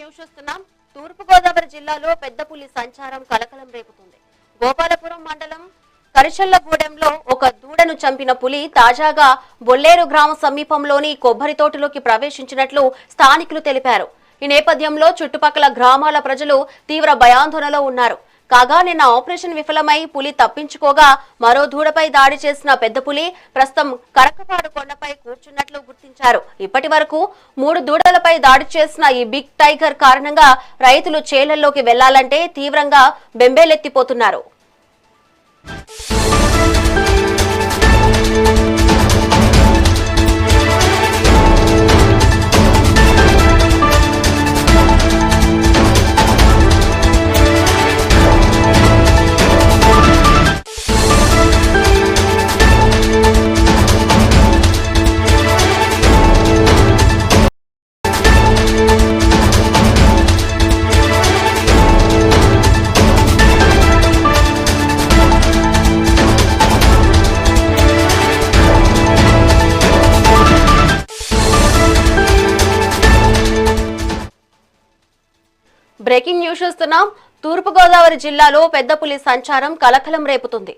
News చూస్తున్నాం. తూర్పుగోదావరి జిల్లాలో పెద్ద పులి సంచారం కలకలం రేపుతుంది. గోపాలపురం మండలం కరిచెల్లగూడెంలో ఒక దూడను చంపిన పులి తాజాగా బొల్లేరు గ్రామ సమీపంలోని కొబ్బరి తోటలోకి ప్రవేశించినట్లు స్థానికులు తెలిపారు. ఈ నేపథ్యంలో చుట్టుపక్కల గ్రామాల ప్రజలు తీవ్ర భయాందోళనలో ఉన్నారు. కాగా నిన్న ఆపరేషన్ విఫలమై పులి తప్పించుకోగా మరో దూడపై దాడి చేసిన పెద్ద పులి ప్రస్తుతం కరకపాడు కొండపై కూర్చున్నట్లు గుర్తించారు. ఇప్పటి వరకు 3 దూడలపై దాడి చేసిన ఈ బిగ్ టైగర్ కారణంగా రైతులు చేలల్లోకి వెళ్లాలంటే తీవ్రంగా బెంబేలెత్తిపోతున్నారు. బ్రేకింగ్ న్యూస్ చూస్తున్నాం. తూర్పుగోదావరి జిల్లాలో పెద్ద పులి సంచారం కలకలం రేపుతుంది.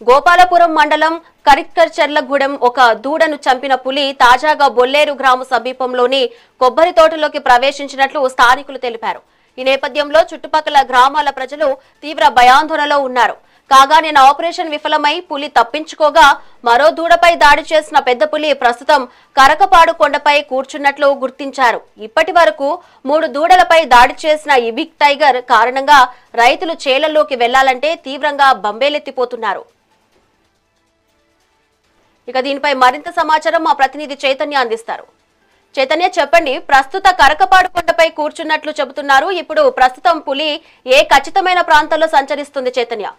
గోపాలపురం మండలం కరిచెల్లగూడెం ఒక దూడను చంపిన పులి తాజాగా బొల్లేరు గ్రామ సమీపంలోని కొబ్బరి తోటలోకి ప్రవేశించినట్లు స్థానికులు తెలిపారు. ఈ నేపథ్యంలో చుట్టుపక్కల గ్రామాల ప్రజలు తీవ్ర భయాందోళనలో ఉన్నారు. కాగా నిన్న ఆపరేషన్ విఫలమై పులి తప్పించుకోగా మరో దూడపై దాడి చేసిన పెద్ద పులి ప్రస్తుతం కరకపాడు కొండపై కూర్చున్నట్లు గుర్తించారు. ఇప్పటి వరకు 3 దూడలపై దాడి చేసిన ఈ బిగ్ టైగర్ కారణంగా రైతులు చేలల్లోకి వెళ్లాలంటే తీవ్రంగా బెంబేలెత్తిపోతున్నారు. ఇక దీనిపై మరింత సమాచారం మా ప్రతినిధి చైతన్య అందిస్తారు. చైతన్య, చెప్పండి. ప్రస్తుత కరకపాడు కొండపై కూర్చున్నట్లు చెబుతున్నారు. ఇప్పుడు ప్రస్తుతం పులి ఏ ఖచ్చితమైన ప్రాంతంలో సంచరిస్తుంది చైతన్య?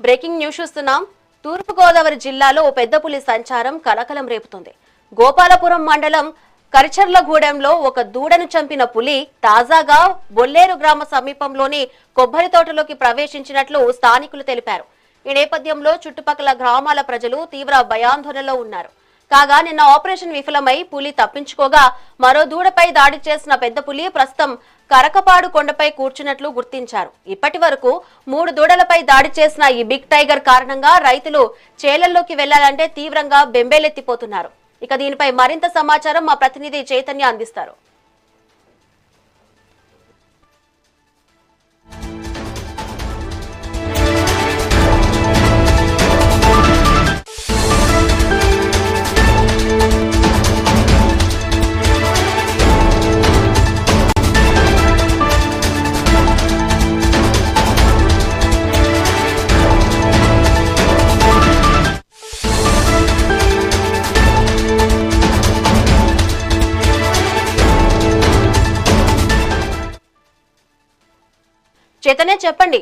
బ్రేకింగ్ న్యూస్ చూస్తున్నాం. తూర్పుగోదావరి జిల్లాలో పెద్ద పులి సంచారం కలకలం రేపుతుంది. గోపాలపురం మండలం కరిచెల్లగూడెంలో ఒక దూడను చంపిన పులి తాజాగా బొల్లేరు గ్రామ సమీపంలోని కొబ్బరి తోటలోకి ప్రవేశించినట్లు స్థానికులు తెలిపారు. ఈ నేపథ్యంలో చుట్టుపక్కల గ్రామాల ప్రజలు తీవ్ర భయాందోళనలో ఉన్నారు. కాగా నిన్న ఆపరేషన్ విఫలమై పులి తప్పించుకోగా మరో దూడపై దాడి చేసిన పెద్ద పులి ప్రస్తుతం కరకపాడు కొండపై కూర్చున్నట్లు గుర్తించారు. ఇప్పటి వరకు 3 దూడలపై దాడి చేసిన ఈ బిగ్ టైగర్ కారణంగా రైతులు చేలల్లోకి వెళ్లాలంటే తీవ్రంగా బెంబేలెత్తిపోతున్నారు. ఇక దీనిపై మరింత సమాచారం మా ప్రతినిధి చైతన్య అందిస్తారు. చైతన్య, చెప్పండి.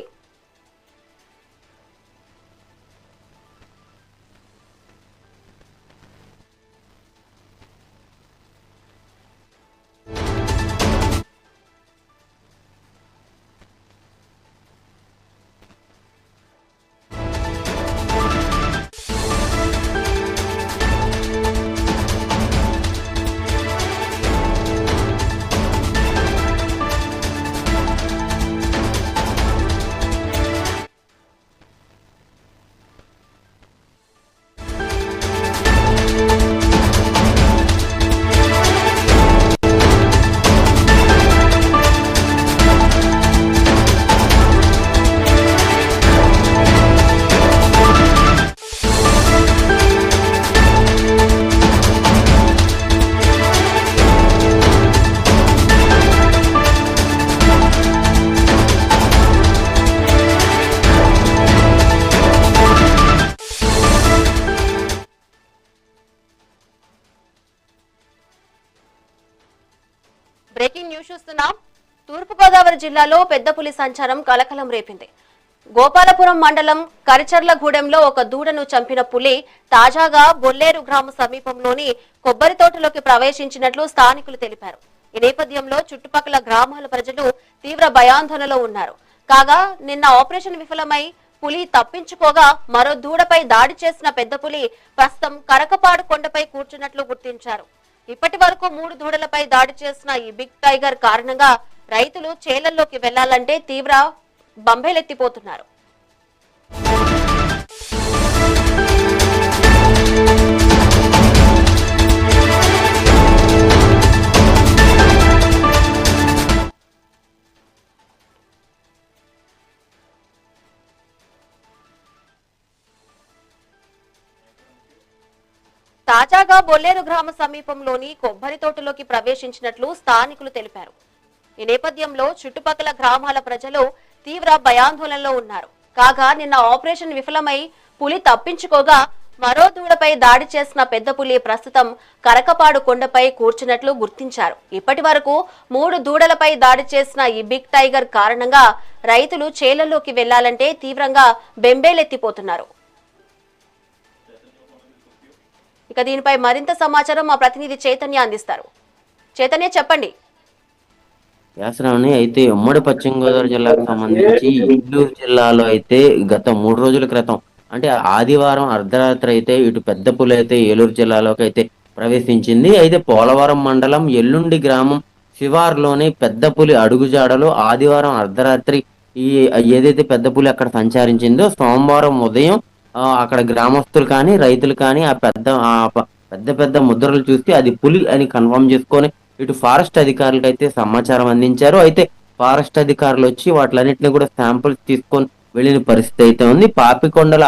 బ్రేకింగ్ న్యూస్ చూస్తున్నాం. తూర్పుగోదావరి జిల్లాలో పెద్ద పులి సంచారం కలకలం రేపింది. గోపాలపురం మండలం కరిచర్లగూడెంలో ఒక దూడను చంపిన పులి తాజాగా బొల్లేరు గ్రామ సమీపంలోని కొబ్బరి తోటలోకి ప్రవేశించినట్లు స్థానికులు తెలిపారు. ఈ నేపథ్యంలో చుట్టుపక్కల గ్రామాల ప్రజలు తీవ్ర భయాందోళనలో ఉన్నారు. కాగా నిన్న ఆపరేషన్ విఫలమై పులి తప్పించుకోగా మరో దూడపై దాడి చేసిన పెద్ద పులి ప్రస్తుతం కరకపాడు కొండపై కూర్చున్నట్లు గుర్తించారు. ఇప్పటి వరకు 3 దూడలపై దాడి చేసిన ఈ బిగ్ టైగర్ కారణంగా రైతులు చేలల్లోకి వెళ్లాలంటే తీవ్ర బంబేలెత్తిపోతున్నారు. తాజాగా బొల్లేరు గ్రామ సమీపంలోని కొబ్బరి తోటలోకి ప్రవేశించినట్లు స్థానికులు తెలిపారు. ఈ నేపథ్యంలో చుట్టుపక్కల గ్రామాల ప్రజలు తీవ్ర భయాందోళనలో ఉన్నారు. కాగా నిన్న ఆపరేషన్ విఫలమై పులి తప్పించుకోగా మరో దూడపై దాడి చేసిన పెద్ద పులి ప్రస్తుతం కరకపాడు కొండపై కూర్చున్నట్లు గుర్తించారు. ఇప్పటి వరకు 3 దూడలపై దాడి చేసిన ఈ బిగ్ టైగర్ కారణంగా రైతులు చేలల్లోకి వెళ్లాలంటే తీవ్రంగా బెంబేలెత్తిపోతున్నారు. ఇక దీనిపై మరింత సమాచారం మా ప్రతినిధి చైతన్య అందిస్తారు. చైతన్య, చెప్పండి. యాసరావుని అయితే ఉమ్మడి పశ్చిమ గోదావరి జిల్లాకు సంబంధించి ఏలూరు జిల్లాలో అయితే గత 3 రోజుల క్రితం అంటే ఆదివారం అర్ధరాత్రి అయితే ఇటు పెద్ద పులి అయితే ఏలూరు జిల్లాలోకి అయితే ప్రవేశించింది. అయితే పోలవరం మండలం ఎల్లుండి గ్రామం శివార్లోని పెద్ద పులి అడుగుజాడలో ఆదివారం అర్ధరాత్రి ఈ ఏదైతే పెద్ద పులి అక్కడ సంచరించిందో సోమవారం ఉదయం అక్కడ గ్రామస్తులు కానీ రైతులు కానీ ఆ పెద్ద పెద్ద ముద్రలు చూస్తే అది పులి అని కన్ఫర్మ్ చేసుకొని ఇటు ఫారెస్ట్ అధికారులకు అయితే సమాచారం అందించారు. అయితే ఫారెస్ట్ అధికారులు వచ్చి వాటిలన్నింటినీ కూడా శాంపుల్స్ తీసుకొని వెళ్ళిన పరిస్థితి అయితే ఉంది. పాపికొండల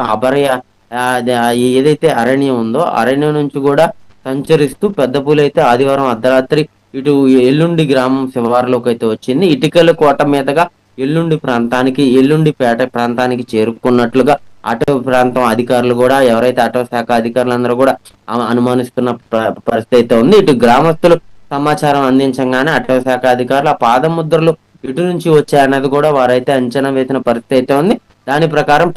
ఏదైతే అరణ్యం ఉందో అరణ్యం నుంచి కూడా సంచరిస్తూ పెద్ద పులి అయితే ఆదివారం అర్ధరాత్రి ఇటు ఎల్లుండి గ్రామం శివారులోకి అయితే వచ్చింది. ఇటుకల కోట మీదుగా ఎల్లుండిపేట ప్రాంతానికి చేరుకున్నట్లుగా అటవీ ప్రాంతం అధికారులు కూడా ఎవరైతే అటవీ శాఖ అధికారులందరూ కూడా అనుమానిస్తున్న పరిస్థితి అయితే ఉంది. ఇటు గ్రామస్తులు సమాచారం అందించగానే అటవీ శాఖ అధికారులు ఆ పాదముద్రలు ఇటు నుంచి వచ్చాయన్నది కూడా వారైతే అంచనా వేసిన పరిస్థితి అయితే ఉంది. దాని ప్రకారం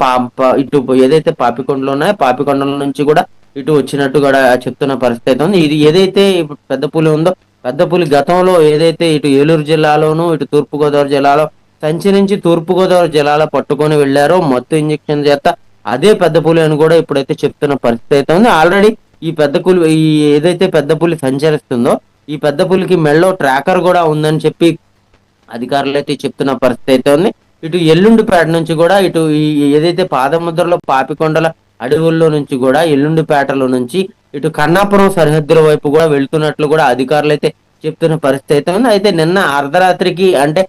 ఇటు ఏదైతే పాపికొండలు ఉన్నాయో పాపికొండల నుంచి కూడా ఇటు వచ్చినట్టు కూడా చెప్తున్న పరిస్థితి అయితే ఉంది. ఇది ఏదైతే పెద్ద పులి ఉందో పెద్ద పులి గతంలో ఏదైతే ఇటు ఏలూరు జిల్లాలోను ఇటు తూర్పుగోదావరి జిల్లాలో సంచరించి తూర్పుగోదావరి జిల్లాలో పట్టుకొని వెళ్లారో మత్తు ఇంజక్షన్ చేత అదే పెద్ద పులి అని కూడా ఇప్పుడైతే చెప్తున్న పరిస్థితి అయితే ఉంది. ఆల్రెడీ ఈ ఏదైతే పెద్ద పులి సంచరిస్తుందో ఈ పెద్ద పులికి మెళ్ళో ట్రాకర్ కూడా ఉందని చెప్పి అధికారులు అయితే చెప్తున్న పరిస్థితి అయితే ఉంది. ఇటు ఎల్లుండిపేట నుంచి కూడా ఇటు ఏదైతే పాదముద్రలో పాపికొండల అడవుల్లో నుంచి కూడా ఎల్లుండిపేటలో నుంచి ఇటు కన్నాపురం సరిహద్దుల వైపు కూడా వెళ్తున్నట్లు కూడా అధికారులు అయితే చెప్తున్న పరిస్థితి అయితే ఉంది. అయితే నిన్న అర్ధరాత్రికి అంటే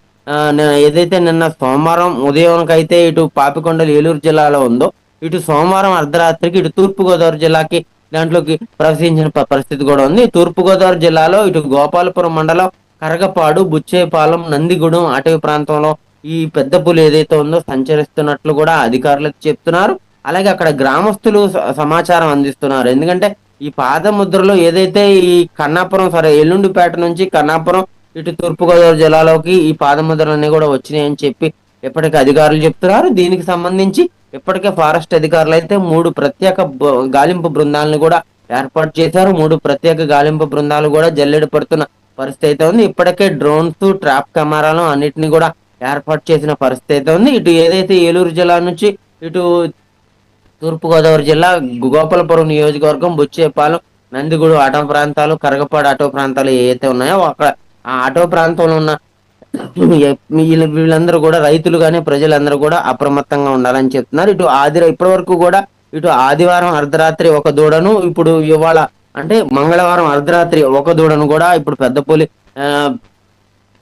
ఏదైతే నిన్న సోమవారం ఉదయానికి అయితే ఇటు పాపికొండలు ఏలూరు జిల్లాలో ఉందో ఇటు సోమవారం అర్ధరాత్రికి ఇటు తూర్పుగోదావరి జిల్లాకి దాంట్లోకి ప్రవేశించిన పరిస్థితి కూడా ఉంది. తూర్పుగోదావరి జిల్లాలో ఇటు గోపాలపురం మండలం కరగపాడు, బుచ్చేపాలెం, నందిగూడెం అటవీ ప్రాంతంలో ఈ పెద్ద పులి ఏదైతే ఉందో సంచరిస్తున్నట్లు కూడా అధికారులు చెప్తున్నారు. అలాగే అక్కడ గ్రామస్తులు సమాచారం అందిస్తున్నారు. ఎందుకంటే ఈ పాదముద్రలో ఏదైతే ఈ కన్నాపురం ఎల్లుండిపేట నుంచి కన్నాపురం ఇటు తూర్పుగోదావరి జిల్లాలోకి ఈ పాదముద్రలన్నీ కూడా వచ్చినాయని చెప్పి ఇప్పటికే అధికారులు చెప్తున్నారు. దీనికి సంబంధించి ఇప్పటికే ఫారెస్ట్ అధికారులు అయితే 3 ప్రత్యేక గాలింపు బృందాలను కూడా ఏర్పాటు చేశారు. 3 ప్రత్యేక గాలింపు బృందాలు కూడా జల్లెడ పడుతున్న పరిస్థితి అయితే ఉంది. ఇప్పటికే డ్రోన్స్, ట్రాప్ కెమెరాలు అన్నిటిని కూడా ఏర్పాటు చేసిన పరిస్థితి అయితే ఉంది. ఇటు ఏదైతే ఏలూరు జిల్లా నుంచి ఇటు తూర్పుగోదావరి జిల్లా గోపాలపురం నియోజకవర్గం, బుచ్చేపాలెం, నందిగూడెం అటవీ ప్రాంతాలు, కరగపాడు అటవీ ప్రాంతాలు ఏవైతే ఉన్నాయో అక్కడ ఆ అటవీ ప్రాంతంలో ఉన్న వీళ్ళందరూ కూడా రైతులు కానీ ప్రజలందరూ కూడా అప్రమత్తంగా ఉండాలని చెప్తున్నారు. ఇప్పటి వరకు కూడా ఇటు ఆదివారం అర్ధరాత్రి ఒక దూడను, ఇప్పుడు ఇవాళ అంటే మంగళవారం అర్ధరాత్రి ఒక దూడను కూడా ఇప్పుడు పెద్ద పులి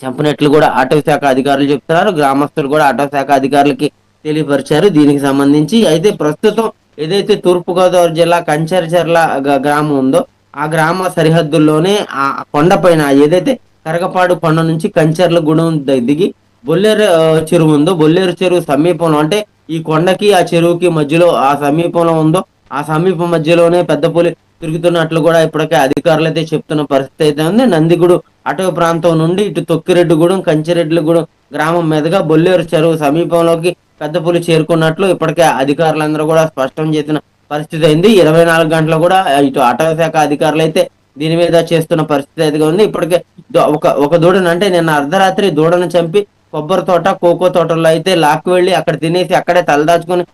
చంపినట్లు కూడా అటవీ శాఖ అధికారులు చెప్తున్నారు. గ్రామస్తులు కూడా అటవీ శాఖ అధికారులకి తెలియపరిచారు దీనికి సంబంధించి. అయితే ప్రస్తుతం ఏదైతే తూర్పుగోదావరి జిల్లా కంచరచర్ల గ్రామం ఉందో ఆ గ్రామ సరిహద్దుల్లోనే ఆ కొండపైన ఏదైతే కరగపాడు కొండ నుంచి కంచర్ల గూడెం దిగి బొల్లేరు చెరువు ఉందో బొల్లేరు చెరువు సమీపంలో అంటే ఈ కొండకి ఆ చెరువుకి మధ్యలో ఆ సమీపంలో ఉందో ఆ సమీప మధ్యలోనే పెద్ద పులి తిరుగుతున్నట్లు కూడా ఇప్పటికే అధికారులు అయితే చెప్తున్న పరిస్థితి అయితే ఉంది. నందిగూడు అటవీ ప్రాంతం నుండి ఇటు తొక్కిరెడ్డిగూడెం, కంచిరెడ్డిగూడెం గ్రామం మీదుగా బొల్లేరు చెరువు సమీపంలోకి పెద్ద పులి చేరుకున్నట్లు ఇప్పటికే అధికారులందరూ కూడా స్పష్టం చేసిన పరిస్థితి అయింది. 24 గంటలు కూడా ఇటు అటవీ శాఖ అధికారులు అయితే దీని మీద చేస్తున్న పరిస్థితి అయితే ఉంది. ఇప్పటికే ఒక దూడను అంటే నిన్న అర్ధరాత్రి దూడను చంపి కొబ్బరి తోట, కోకో తోటల్లో అయితే లాక్కు వెళ్ళి అక్కడ తినేసి అక్కడే తలదాచుకుని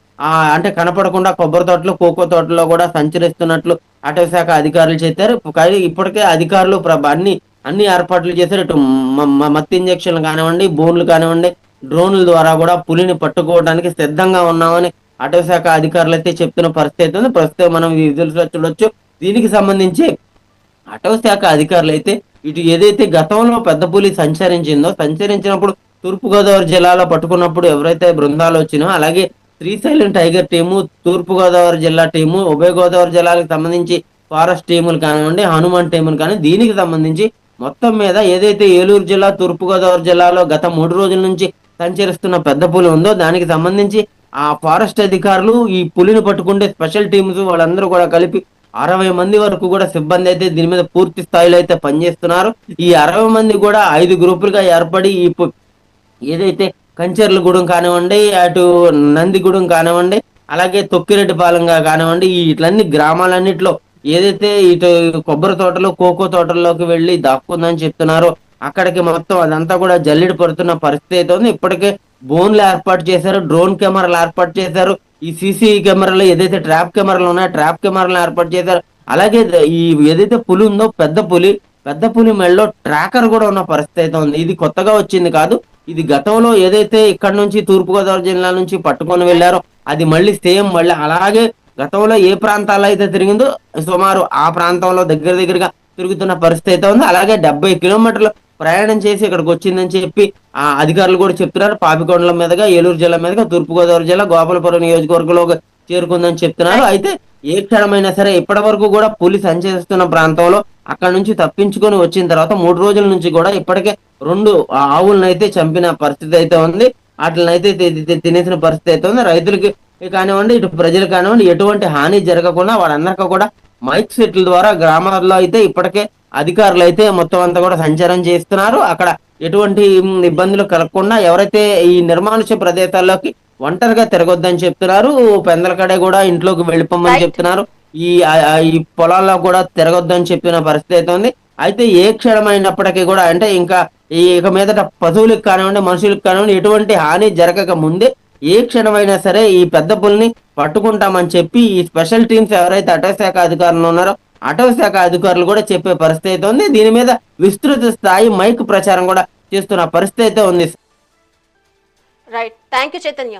అంటే కనపడకుండా కొబ్బరి తోటలు, కోకో తోటల్లో కూడా సంచరిస్తున్నట్లు అటవీ శాఖ అధికారులు చెప్పారు. కానీ ఇప్పటికే అధికారులు అన్ని ఏర్పాట్లు చేశారు. ఇటు మత్తు ఇంజక్షన్లు కానివ్వండి, బోన్లు కానివ్వండి, డ్రోన్ల ద్వారా కూడా పులిని పట్టుకోవడానికి సిద్ధంగా ఉన్నామని అటవీ శాఖ అధికారులు అయితే చెప్తున్న పరిస్థితి ఉంది. ప్రస్తుతం మనం ఈ విజువల్స్ లో చూడొచ్చు. దీనికి సంబంధించి అటవీ శాఖ అధికారులు అయితే ఇటు ఏదైతే గతంలో పెద్ద పులి సంచరించినప్పుడు తూర్పుగోదావరి జిల్లాలో పట్టుకున్నప్పుడు ఎవరైతే బృందాలు వచ్చినో, అలాగే శ్రీశైలం టైగర్ టీము, తూర్పుగోదావరి జిల్లా టీము, ఉభయ గోదావరి జిల్లాలకు సంబంధించి ఫారెస్ట్ టీములు కానివ్వండి, హనుమాన్ టీములు కానీ దీనికి సంబంధించి మొత్తం మీద ఏదైతే ఏలూరు జిల్లా, తూర్పుగోదావరి జిల్లాలో గత 3 రోజుల నుంచి సంచరిస్తున్న పెద్ద పులి ఉందో దానికి సంబంధించి ఆ ఫారెస్ట్ అధికారులు ఈ పులిని పట్టుకుంటే స్పెషల్ టీమ్స్ వాళ్ళందరూ కూడా కలిపి 60 మంది వరకు కూడా సిబ్బంది అయితే దీని మీద పూర్తి స్థాయిలో అయితే పనిచేస్తున్నారు. ఈ 60 మంది కూడా 5 గ్రూపులుగా ఏర్పడి ఏదైతే కంచెర్లగూడెం కానివ్వండి, అటు నందిగూడెం కానివ్వండి, అలాగే తొక్కిరెడ్డిపాలెంగా కానివ్వండి, ఇట్లన్నీ గ్రామాలన్నింటిలో ఏదైతే ఇటు కొబ్బరి తోటలు, కోకో తోటల్లోకి వెళ్ళి దాక్కుందని చెప్తున్నారో అక్కడికి మొత్తం అదంతా కూడా జల్లెడ పడుతున్న పరిస్థితి అయితే ఉంది. ఇప్పటికే బోన్లు ఏర్పాటు చేశారు, డ్రోన్ కెమెరాలు ఏర్పాటు చేశారు, ఈ సీసీ కెమెరాలు ఏదైతే ట్రాప్ కెమెరాలు ఉన్నాయో ట్రాప్ కెమెరాలు ఏర్పాటు చేశారు. అలాగే ఈ ఏదైతే పులి ఉందో పెద్ద పులి మెడలో ట్రాకర్ కూడా ఉన్న పరిస్థితి అయితే ఉంది. ఇది కొత్తగా వచ్చింది కాదు. ఇది గతంలో ఏదైతే ఇక్కడ నుంచి తూర్పుగోదావరి జిల్లా నుంచి పట్టుకొని వెళ్ళారో అది మళ్ళీ సేమ్ మళ్ళీ అలాగే గతంలో ఏ ప్రాంతాల్లో అయితే తిరిగిందో సుమారు ఆ ప్రాంతంలో దగ్గరగా తిరుగుతున్న పరిస్థితి అయితే ఉంది. అలాగే 70 కిలోమీటర్లు ప్రయాణం చేసి ఇక్కడికి వచ్చిందని చెప్పి ఆ అధికారులు కూడా చెప్తున్నారు. పాపికొండల మీదుగా, ఏలూరు జిల్లా మీదుగా, తూర్పుగోదావరి జిల్లా గోపాలపురం నియోజకవర్గంలో చేరుకుందని చెప్తున్నారు. అయితే ఏ క్షణమైనా సరే ఇప్పటి వరకు కూడా పులి సంచరిస్తున్న ప్రాంతంలో అక్కడ నుంచి తప్పించుకొని వచ్చిన తర్వాత 3 రోజుల నుంచి కూడా ఇప్పటికే 2 ఆవులను అయితే చంపిన పరిస్థితి అయితే ఉంది. వాటినైతే తినేసిన పరిస్థితి అయితే ఉంది. రైతులకి కానివ్వండి, ఇటు ప్రజలు కానివ్వండి, ఎటువంటి హాని జరగకుండా వాళ్ళందరికీ కూడా మైక్ సెట్ల ద్వారా గ్రామాల్లో అయితే ఇప్పటికే అధికారులు అయితే మొత్తం అంతా కూడా సంచారం చేస్తున్నారు. అక్కడ ఎటువంటి ఇబ్బందులు కలగకుండా ఎవరైతే ఈ నిర్మానుష్య ప్రదేశాల్లోకి ఒంటరిగా తిరగొద్దని చెప్తున్నారు. పెందలకడే కూడా ఇంట్లోకి వెళ్ళిపోమని చెప్తున్నారు. ఈ పొలాల్లో కూడా తిరగొద్దని చెప్పిన పరిస్థితి అయితే ఉంది. అయితే ఏ క్షణమైనప్పటికీ కూడా అంటే ఇంకా ఇక మీదట పశువులకు కానివ్వండి, మనుషులకు కానివ్వండి ఎటువంటి హాని జరగక ముందే ఏ క్షణమైనా సరే ఈ పెద్ద పులిని పట్టుకుంటామని చెప్పి ఈ స్పెషల్ టీమ్స్ ఎవరైతే అటవీ శాఖ అధికారులు ఉన్నారో అటవీ శాఖ అధికారులు కూడా చెప్పే పరిస్థితి అయితే ఉంది. దీని మీద విస్తృత స్థాయి మైక్ ప్రచారం కూడా చేస్తున్న పరిస్థితి అయితే ఉంది. Right, thank you Chaitanya.